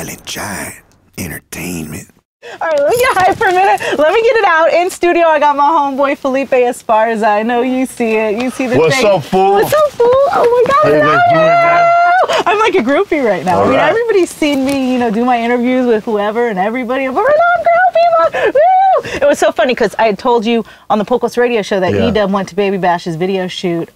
Silent Giant Entertainment. All right, let me get high for a minute. Let me get it out. In studio, I got my homeboy, Felipe Esparza. I know you see it. You see the What's thing. up, fool? What's up, fool? Oh, my God. How you guys doing, man? I'm like a groupie right now. All I mean, right. everybody's seen me, do my interviews with whoever and everybody. I'm like, I'm groupie. Woo! It was so funny because I had told you on the Pocos radio show that E-Dub went to Baby Bash's video shoot.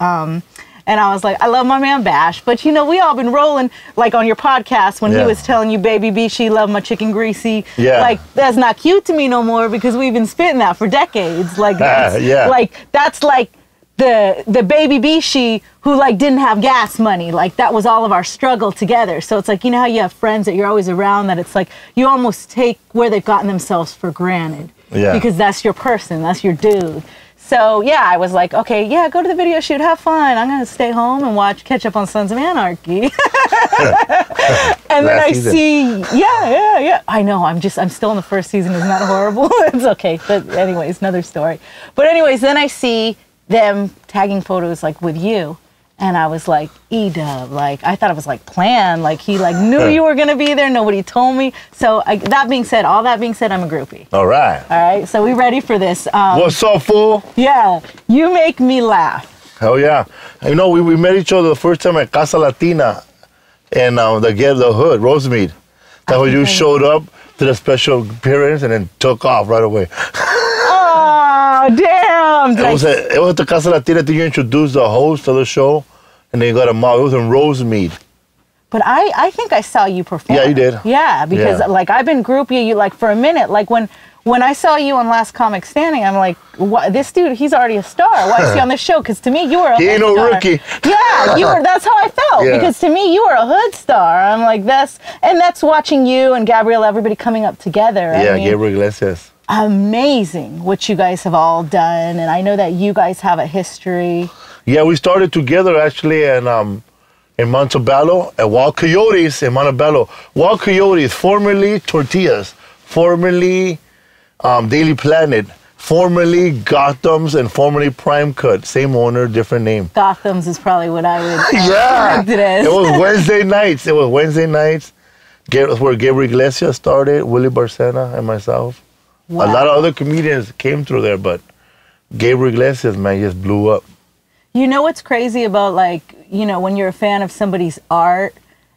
And I was like, I love my man Bash. But, we all been rolling, like on your podcast when he was telling you, Baby B, she love my chicken greasy. Yeah. Like, that's not cute to me no more because we've been spitting that for decades. Like, that's, that's like the Baby B she who, like, didn't have gas money. Like, that was all of our struggle together. So it's like, how you have friends that you're always around that it's like you almost take where they've gotten themselves for granted. Yeah. Because that's your person. That's your dude. So, I was like, okay, go to the video shoot, have fun. I'm going to stay home and catch up on Sons of Anarchy. And then I see, I know, I'm still in the first season. Isn't that horrible? It's okay. But anyways, another story. But anyways, then I see them tagging photos, like, with you. And I was like, E-Dub, like, I thought it was, like, planned. Like, he, like, knew you were going to be there. Nobody told me. So, all that being said, I'm a groupie. All right. All right, so we ready for this. What's up, fool? Yeah, you make me laugh. Hell yeah. We met each other the first time at Casa Latina in the hood, Rosemead. That when you showed up to the special appearance and then took off right away. Oh, damn. It was at the Casa Latina that you introduced the host of the show, and then you got a mob. It was in Rosemead. But I think I saw you perform. Yeah, you did. Yeah, because like I've been groupie you like for a minute. Like when I saw you on Last Comic Standing, I'm like, what, this dude, he's already a star. Why is he on this show? Because to me, you were a He ain't no rookie. Yeah, you were. That's how I felt. Yeah. Because to me, you were a hood star. I'm like, that's watching you and Gabrielle, everybody coming up together. Yeah, I mean, Gabriel Iglesias. Amazing what you guys have all done, and I know that you guys have a history. Yeah, we started together actually in Montebello at Wild Coyotes in Montebello. Wild Coyotes, formerly Tortillas, formerly Daily Planet, formerly Gotham's, and formerly Prime Cut. Same owner, different name. Gotham's is probably what I would yeah, it as. It was Wednesday nights. That's where Gabriel Iglesias started, Willie Barcena, and myself. Wow. A lot of other comedians came through there, but Gabriel Iglesias, man, just blew up. You know what's crazy about, like, when you're a fan of somebody's art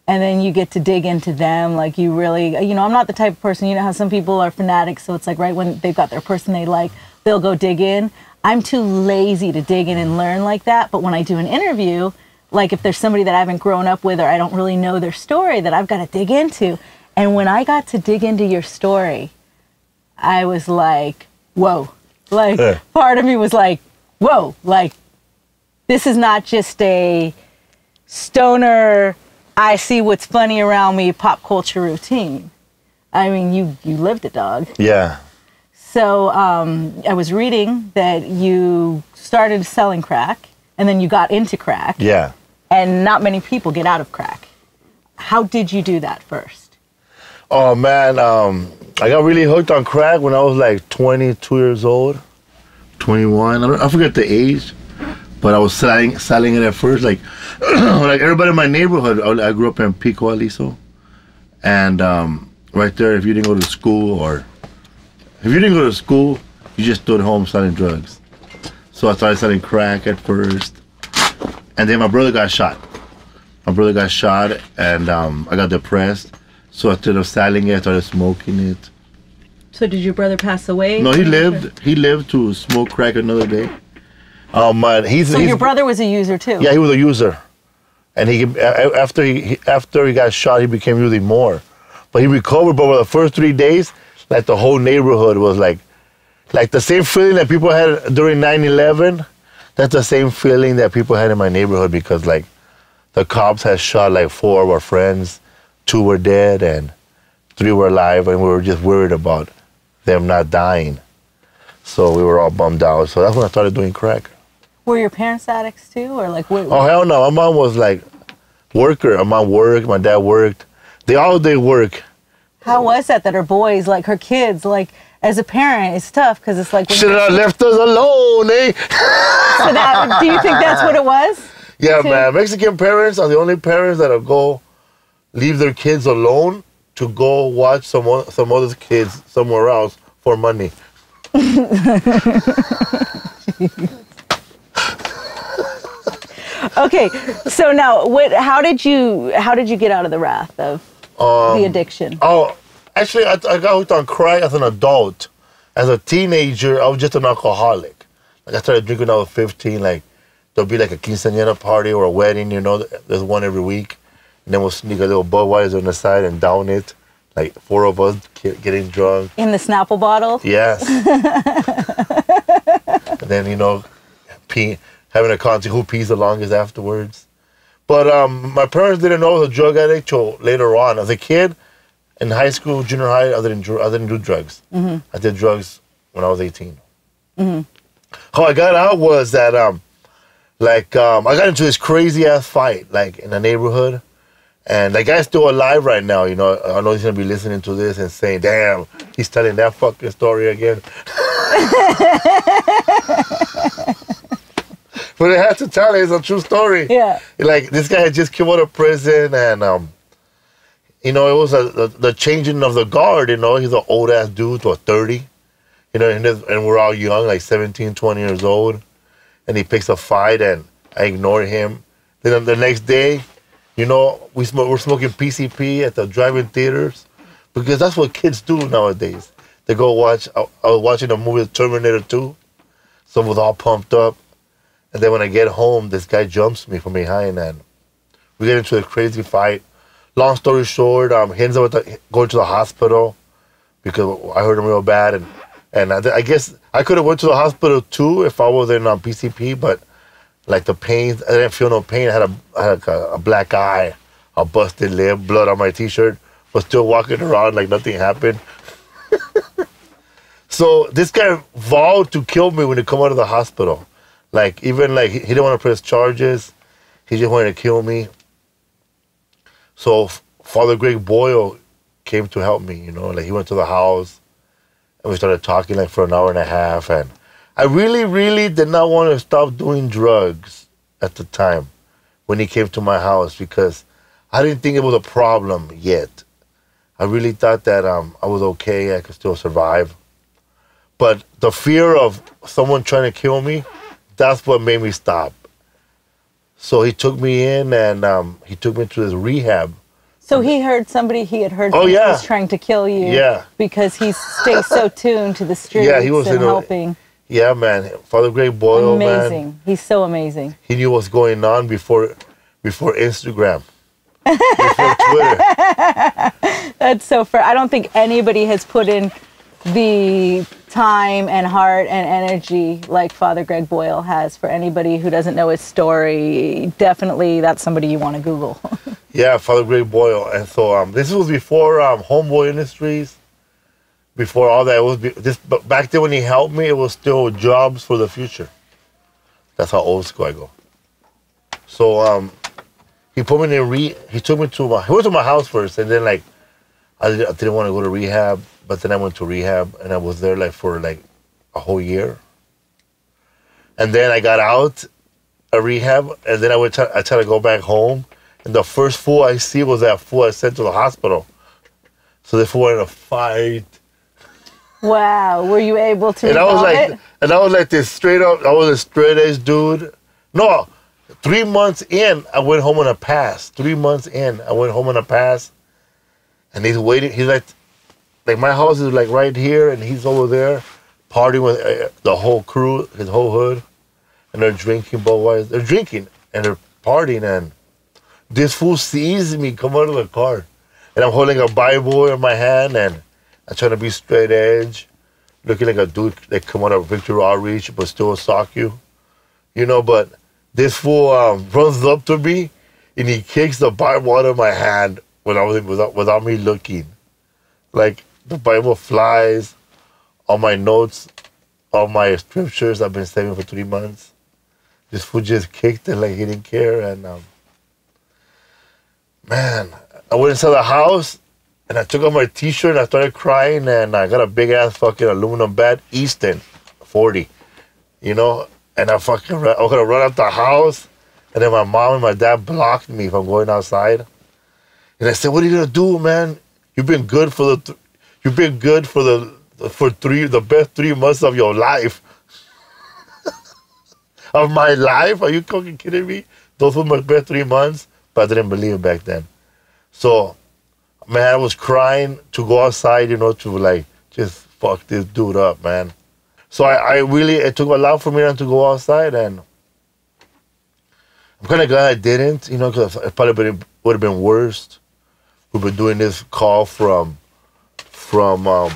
and then you get to dig into them, like you really, I'm not the type of person, how some people are fanatics, so it's like right when they've got their person they like, they'll go dig in. I'm too lazy to dig in and learn like that, but when I do an interview, like if there's somebody that I haven't grown up with or I don't really know their story that I've got to dig into, and when I got to dig into your story, I was like, whoa. Like, part of me was like, whoa, like, this is not just a stoner, I see what's funny around me, pop culture routine. I mean, you lived it, dog. Yeah. So I was reading that you started selling crack, and then you got into crack. Yeah. And not many people get out of crack. How did you do that first? Oh, man, I got really hooked on crack when I was like 22 years old, 21. I forget the age. But I was selling it at first, like everybody in my neighborhood. I grew up in Pico Aliso, and right there, if you didn't go to school, you just stood home selling drugs. So I started selling crack at first, and then my brother got shot. And I got depressed. So instead of selling it, I started smoking it. So did your brother pass away? No, he lived. He lived to smoke crack another day. So your brother was a user too? Yeah, he was a user, and after he got shot, he became using more, but he recovered. But for the first 3 days, like the whole neighborhood was like the same feeling that people had during 9/11. That's the same feeling that people had in my neighborhood because like the cops had shot like 4 of our friends, 2 were dead and 3 were alive, and we were just worried about them not dying. So we were all bummed out. So that's when I started doing crack. Were your parents addicts too, or like? Oh hell no! My mom was like worker. My mom worked. My dad worked. They all did work. How was that her boys, like her kids, like as a parent, it's tough because it's like. Should have left us alone, eh? So do you think that's what it was? Yeah, man. Mexican parents are the only parents that'll go leave their kids alone to go watch some other kids somewhere else for money. Okay, so now, how did you get out of the wrath of the addiction? Oh, actually, I got hooked on crack as an adult. As a teenager, I was just an alcoholic. Like I started drinking when I was 15. Like there'll be like a quinceañera party or a wedding, you know. There's one every week, and then we'll sneak a little Budweiser on the side and down it. Like 4 of us getting drunk. In the Snapple bottle? Yes. And then, you know, having a contest who pees the longest afterwards. But my parents didn't know I was a drug addict till later on. As a kid, in high school, junior high, I didn't do drugs. Mm-hmm. I did drugs when I was 18. Mm-hmm. How I got out was that, I got into this crazy-ass fight, like, in the neighborhood. And that guy's still alive right now, you know. I know he's going to be listening to this and saying, damn, he's telling that fucking story again. But I have to tell it, it's a true story. Yeah. Like, this guy had just come out of prison and, you know, it was the changing of the guard, you know. He's an old-ass dude to a 30, you know, and we're all young, like 17, 20 years old. And he picks a fight and I ignore him. Then the next day, you know, we're smoking PCP at the drive-in theaters because that's what kids do nowadays. They go watch. I was watching a movie, Terminator 2, so I was all pumped up. And then when I get home, this guy jumps me from behind and we get into a crazy fight. Long story short, he ends up going to the hospital because I hurt him real bad. And I guess I could have went to the hospital too if I was in PCP, but like the pain, I didn't feel no pain. I had a black eye, a busted lip, blood on my t-shirt, but still walking around like nothing happened. So this guy vowed to kill me when he come out of the hospital. Like even like he didn't want to press charges. He just wanted to kill me. So Father Greg Boyle came to help me, you know, like he went to the house and we started talking like for an hour and a half. And I really, really did not want to stop doing drugs at the time when he came to my house because I didn't think it was a problem yet. I really thought that I was okay, I could still survive. But the fear of someone trying to kill me, that's what made me stop. So he took me in and he took me to this rehab. So he had heard somebody was trying to kill you. Yeah. Because he stays so tuned to the streets he was and helping. Yeah, man. Father Greg Boyle, amazing. Man. He's so amazing. He knew what's going on before Instagram, before Twitter. That's so fair. I don't think anybody has put in the time and heart and energy like Father Greg Boyle has. For anybody who doesn't know his story, definitely that's somebody you want to Google. Yeah, Father Greg Boyle. And so this was before Homeboy Industries. Before all that, it was but back then when he helped me, it was still jobs for the future. That's how old school I go. So he put me in he went to my house first, and then like I didn't want to go to rehab, but then I went to rehab and I was there like for like a whole year. And then I got out of rehab, and then I tried to go back home, and the first fool I see was that fool I sent to the hospital. So the fool wanted to fight. Wow, were you able to resolve it? And I was like this straight up, I was a straight edge dude. No, 3 months in, I went home on a pass. 3 months in, I went home on a pass. And he's waiting, he's like my house is like right here, and he's over there partying with the whole crew, his whole hood. And they're drinking Budweiser. They're drinking and they're partying, and this fool sees me come out of the car. And I'm holding a Bible in my hand, and I'm trying to be straight edge, looking like a dude that come out of Victory Outreach, but still sock you. You know, but this fool runs up to me, and he kicks the Bible out of my hand without me looking. Like, the Bible flies, all my notes, all my scriptures I've been saving for 3 months. This fool just kicked it like he didn't care, and man, I went inside the house, and I took off my t-shirt, and I started crying, and I got a big-ass fucking aluminum bat, Easton 40, you know? And I was going to run out the house, and then my mom and my dad blocked me from going outside. And I said, what are you going to do, man? You've been good for the best 3 months of your life. Of my life? Are you fucking kidding me? Those were my best 3 months, but I didn't believe it back then. So, man, I was crying to go outside, to like just fuck this dude up, man. So it took a lot for me not to go outside, and I'm kind of glad I didn't, because it probably would have been worse. We've been doing this call from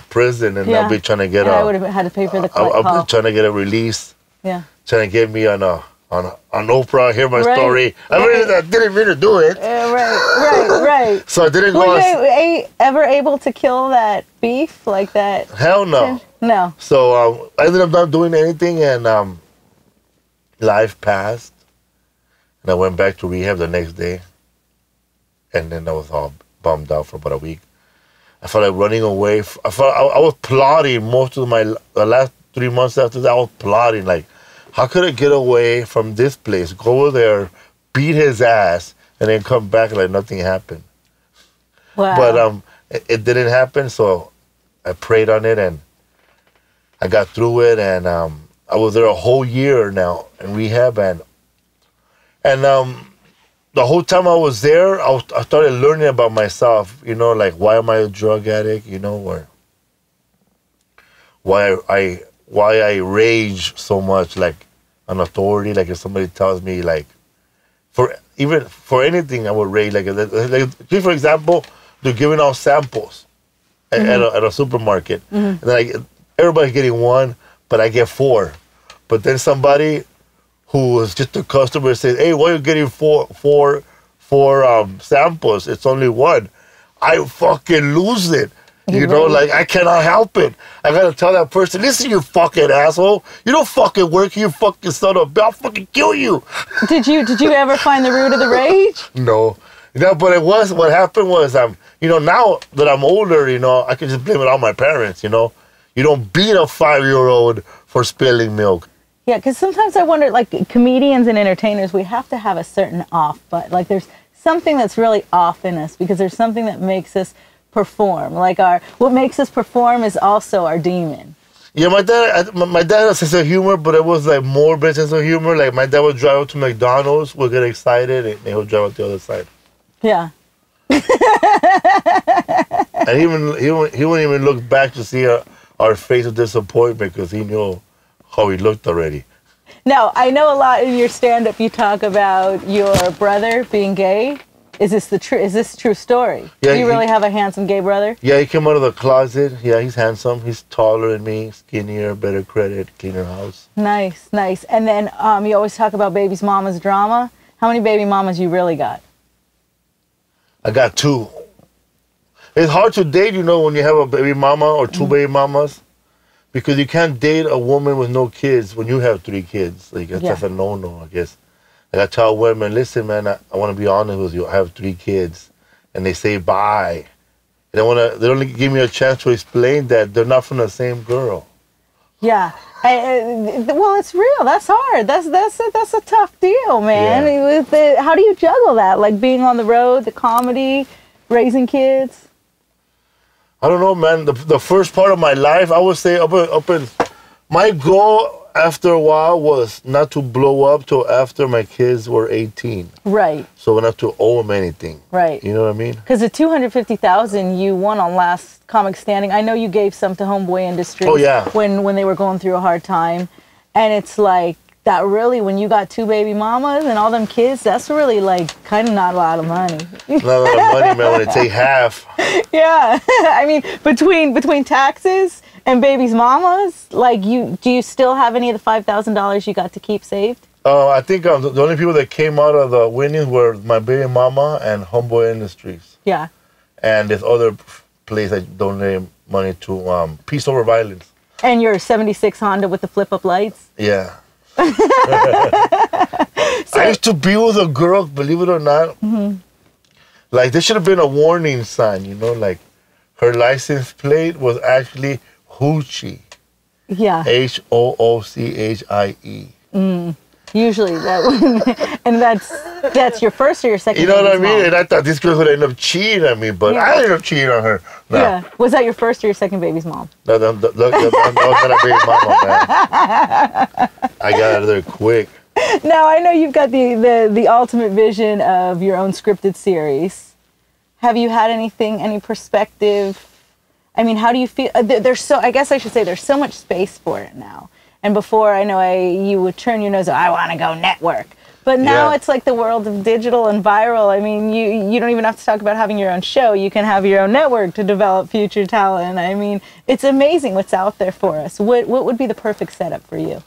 prison, and I'll be trying to get I would have had to pay for the call. I'll be trying to get a release. Yeah. Trying to get me on Oprah, hear my story. I didn't mean to do it. Right. So I didn't go. Were you ever able to kill that beef like that? Hell no. No. So I ended up not doing anything, and life passed. And I went back to rehab the next day. And then I was all bummed out for about a week. I felt like running away. I was plotting most of the last 3 months after that. I was plotting, like, how could I get away from this place, go over there, beat his ass, and then come back like nothing happened? Wow. But it didn't happen, so I prayed on it, and I got through it, and I was there a whole year now in rehab, and the whole time I was there, I started learning about myself, like, why am I a drug addict, or why I rage so much, like, on authority. Like, if somebody tells me, like, for anything, I would rage. Like for example, they're giving out samples at a supermarket, and then everybody's getting one, but I get 4. But then somebody who was just a customer says, "Hey, why are you getting four samples? It's only one." I fucking lose it. Like, I cannot help it. I gotta tell that person, "Listen, you fucking asshole. You don't fucking work here, you fucking son of a bitch. I'll fucking kill you." Did you ever find the root of the rage? No. But what happened was, now that I'm older, I can just blame it on my parents, You don't beat a 5-year-old for spilling milk. Yeah, because sometimes I wonder, like, comedians and entertainers, we have to have a certain off, but, like, there's something that's really off in us, because there's something that makes us perform. Like, what makes us perform is also our demon. Yeah, my dad has a sense of humor, but it was like more bad sense of humor. Like, my dad would drive up to McDonald's, would get excited, and he would drive up the other side. Yeah. And he wouldn't even look back to see our face of disappointment, because he knew how he looked already. Now, I know a lot in your stand-up you talk about your brother being gay. Is this a true story? Yeah, do you really have a handsome gay brother? Yeah, he came out of the closet. Yeah, he's handsome. He's taller than me, skinnier, better credit, cleaner house. Nice. And then you always talk about baby's mama's drama. How many baby mamas you really got? I got 2. It's hard to date, when you have a baby mama or 2 baby mamas, because you can't date a woman with no kids when you have 3 kids. Like, that's a no-no, I guess. Like, I tell women, "Listen, man, I want to be honest with you. I have 3 kids," and they say bye. They don't give me a chance to explain that they're not from the same girl. Yeah. Well, it's real. That's hard. That's a tough deal, man. Yeah. How do you juggle that? Like, being on the road, the comedy, raising kids? I don't know, man. The first part of my life, I would say, my goal after a while was not to blow up till after my kids were 18. Right. So not to owe them anything. Right. You know what I mean? Because the $250,000 you won on Last Comic Standing, I know you gave some to Homeboy Industries. Oh, yeah. When they were going through a hard time. And it's like, that really, when you got 2 baby mamas and all them kids, that's really, like, kind of not a lot of money. Not a lot of money, man, when they take half. Yeah. I mean, between taxes and baby's mamas, like, do you still have any of the $5,000 you got to keep saved? I think the only people that came out of the winnings were my baby mama and Homeboy Industries. Yeah. And this other place I donated money to, Peace Over Violence. And your 76 Honda with the flip-up lights? Yeah. I used to be with a girl, believe it or not. Mm-hmm. Like, there should have been a warning sign, like, her license plate was actually Hoochie. Yeah. Hoocchie. Usually that, and that's That's your first or your second? You know what I baby's mean? mom? And I thought this girl would end up cheating on me, but Yeah. I ended up cheating on her. No. Yeah. Was that your first or your second baby's mom? No, that was not a big mama, man. I got out of there quick. Now, I know you've got the ultimate vision of your own scripted series. Have you had any perspective? I mean, how do you feel? I guess I should say there's so much space for it now. And before, I know you would turn your nose, I want to go network. But now it's like the world of digital and viral. I mean, you don't even have to talk about having your own show. You can have your own network to develop future talent. I mean, it's amazing what's out there for us. What would be the perfect setup for you?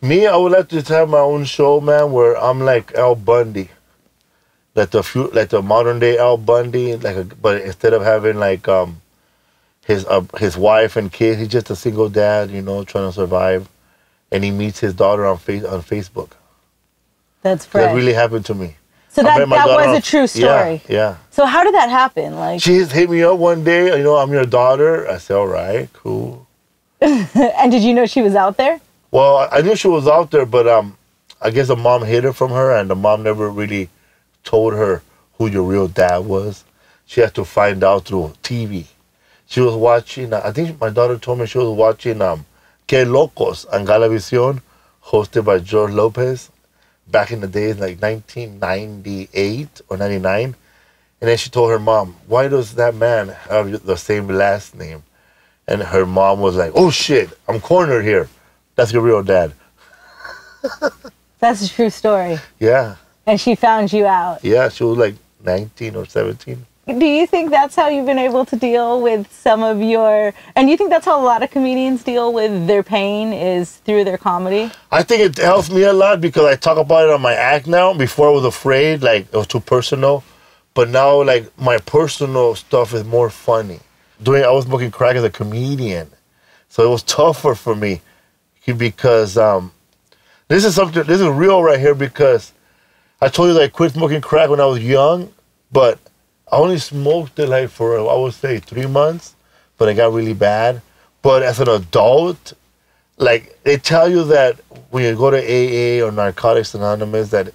Me, I would like to have my own show, man, where I'm like Al Bundy. Like the modern day Al Bundy, but instead of having like his wife and kids, he's just a single dad, you know, trying to survive, and he meets his daughter on Facebook. That's fresh. That really happened to me. So that was a true story. Yeah. So how did that happen? Like, she just hit me up one day, you know, I'm your daughter. I said, all right, cool. And did you know she was out there? Well, I knew she was out there, but I guess the mom hid it from her, and the mom never really told her who your real dad was. She had to find out through TV. She was watching, I think my daughter told me she was watching Locos on Galavisión, hosted by George Lopez, back in the days, like 1998 or 99. And then she told her mom, why does that man have the same last name? And her mom was like, oh shit, I'm cornered here. That's your real dad. That's a true story. Yeah. And she found you out. Yeah, she was like 19 or 17. Do you think that's how you've been able to deal with some of your... And do you think that's how a lot of comedians deal with their pain, is through their comedy? I think it helps me a lot because I talk about it on my act now. Before I was afraid, like it was too personal. But now, like, my personal stuff is more funny. I was smoking crack as a comedian. So it was tougher for me because this is real right here, because I told you that I quit smoking crack when I was young, but I only smoked it like for, I would say, 3 months, but it got really bad. But as an adult, like, they tell you that when you go to AA or Narcotics Anonymous, that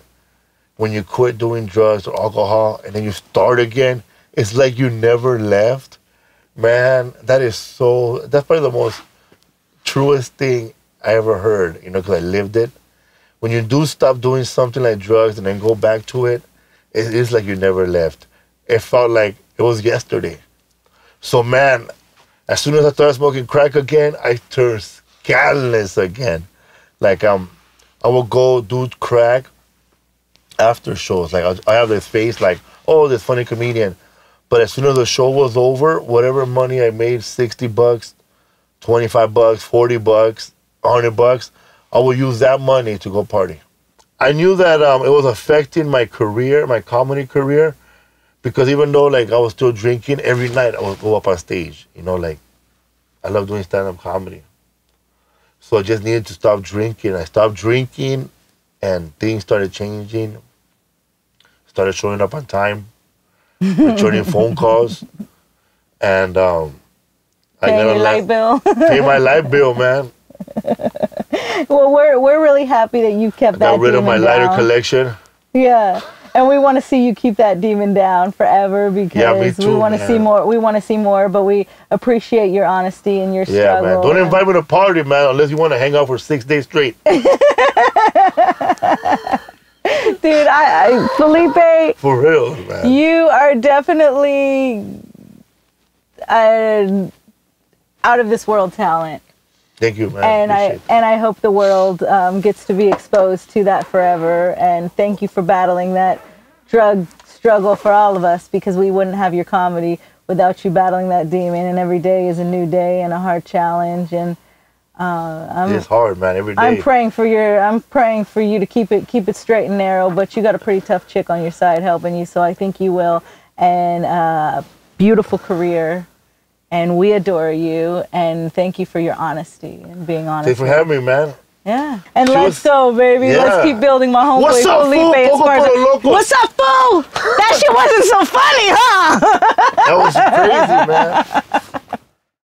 when you quit doing drugs or alcohol and then you start again, it's like you never left. Man, that's probably the most truest thing I ever heard, you know, because I lived it. When you do stop doing something like drugs and then go back to it, it is like you never left. It felt like it was yesterday. So, man, as soon as I started smoking crack again, I turned scandalous again. Like, I will go do crack after shows. Like, I have this face like, oh, this funny comedian. But as soon as the show was over, whatever money I made, $60, $25, $40, $100, I will use that money to go party. I knew that it was affecting my career, my comedy career, because even though, like, I was still drinking, every night I would go up on stage. You know, like, I love doing stand-up comedy. So I just needed to stop drinking. I stopped drinking, and things started changing. Started showing up on time, returning phone calls, and I Paying got your light bill. pay my light bill, man. Well, we're really happy that you kept that Got rid of my demon lighter down. collection. Yeah. And we want to see you keep that demon down forever, because me too, we want to man. see more. We want to see more, but we appreciate your honesty and your Yeah, struggle. man. Don't invite me to party, man, unless you want to hang out for 6 days straight. Dude, Felipe, For real, man. you are definitely out of this world talent. Thank you, man. And I hope the world gets to be exposed to that forever. And thank you for battling that drug struggle for all of us, because we wouldn't have your comedy without you battling that demon. And every day is a new day and a hard challenge. And it's hard, man. Every day. I'm praying for you to keep it straight and narrow. But you got a pretty tough chick on your side helping you, so I think you will. And beautiful career. And we adore you, and thank you for your honesty and being honest. Thanks for having me, man. Yeah. And let's go, baby. Yeah. Let's keep building my homeboy What's up, Felipe Esparza. Locos? What's up, fool? That shit wasn't so funny, huh? That was crazy, man.